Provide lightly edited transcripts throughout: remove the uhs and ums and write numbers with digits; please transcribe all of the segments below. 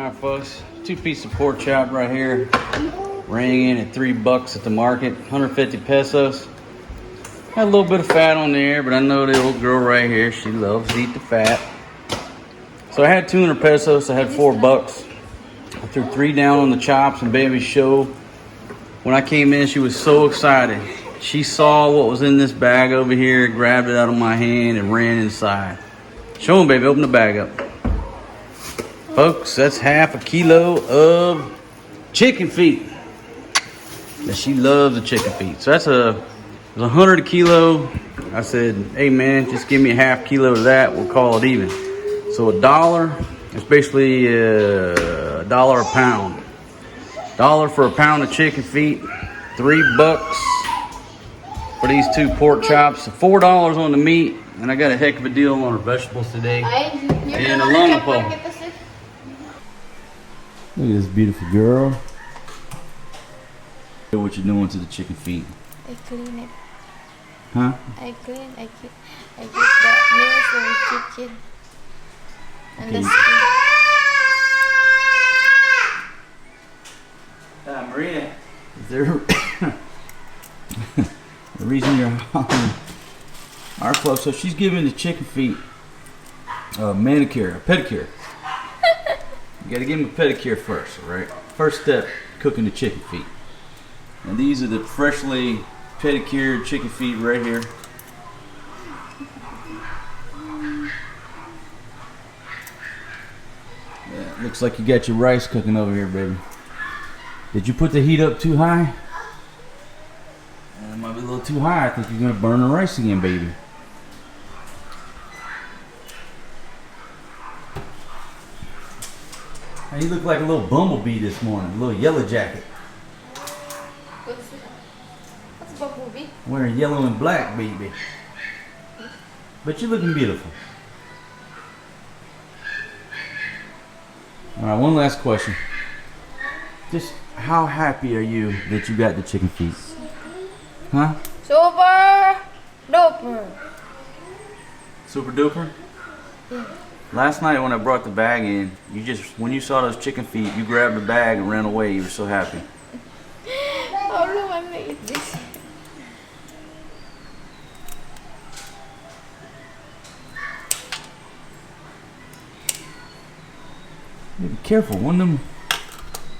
Alright folks, 2 pieces of pork chop right here. Rang in at $3 at the market, 150 pesos. Had a little bit of fat on there, but I know the old girl right here, she loves to eat the fat. So I had 200 pesos, I had $4. I threw 3 down on the chops and baby show. When I came in, she was so excited. She saw what was in this bag over here, grabbed it out of my hand and ran inside. Show them, baby, open the bag up. Folks, that's half a kilo of chicken feet. And she loves the chicken feet. So that's it was 100 a kilo. I said, hey man, just give me a half kilo of that. We'll call it even. So $1, it's basically $1 a pound. $1 for a pound of chicken feet. $3 for these 2 pork chops. $4 on the meat. And I got a heck of a deal on our vegetables today. And a longpo. Look at this beautiful girl. What you doing to the chicken feet? I clean it. Huh? I get the meals and chicken. And the skin. Maria, is there the reason you're hollering? Alright folks, so she's giving the chicken feet a manicure, a pedicure. You gotta give them a pedicure first, alright? First step, cooking the chicken feet. And these are the freshly pedicured chicken feet right here. Yeah, looks like you got your rice cooking over here, baby. Did you put the heat up too high? It might be a little too high. I think you're gonna burn the rice again, baby. Hey, you look like a little bumblebee this morning, a little yellow jacket. What's bumblebee? Wearing yellow and black, baby. But you're looking beautiful. Alright, one last question. Just how happy are you that you got the chicken feet? Huh? Super duper. Super duper? Yeah. Last night when I brought the bag in, when you saw those chicken feet, you grabbed the bag and ran away. You were so happy. Oh no, I'm gonna eat this. Yeah, be careful. One of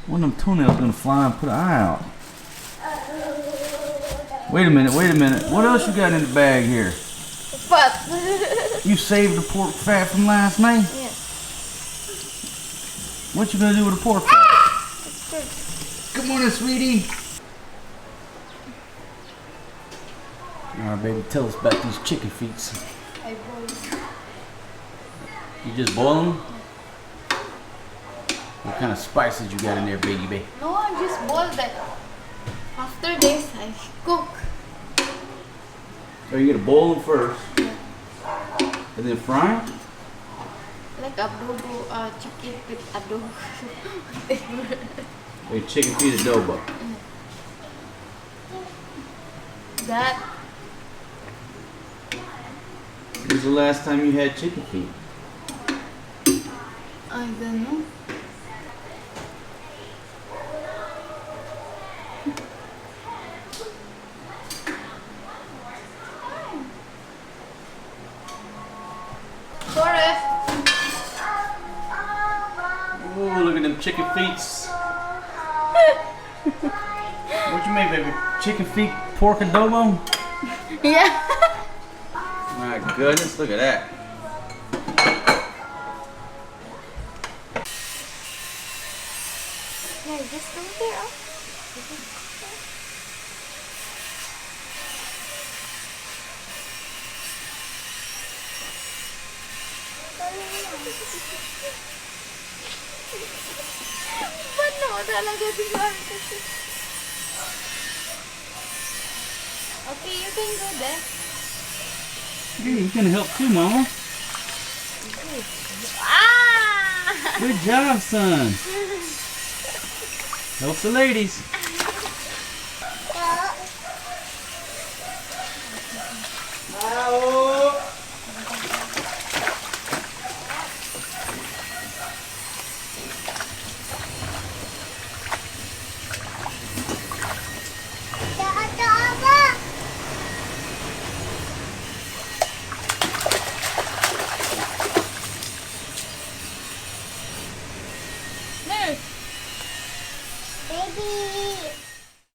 them toenails gonna fly and put an eye out. Wait a minute. What else you got in the bag here? Fat. You saved the pork fat from last night? Yeah. What you gonna do with the pork fat? It's good. Good morning, sweetie. Alright, baby, tell us about these chicken feet. I boiled. You just boil them? What kind of spices you got in there, baby? No, I just boiled that. After this, I cook. So you gotta boil them first, Yeah. and then fry them? Like adobo, chicken with adobo. Like chicken feet adobo. That. When was the last time you had chicken feet? I don't know. Sorry. Ooh, look at them chicken feet. What you make, baby? Chicken feet pork adobo? Yeah. My goodness, look at that. Yeah, just come there. Paano talaga biglaan kasi? Okay, you can go there. Hey, you can help too, Mama. Ah! Good job, son. Help the ladies. baby.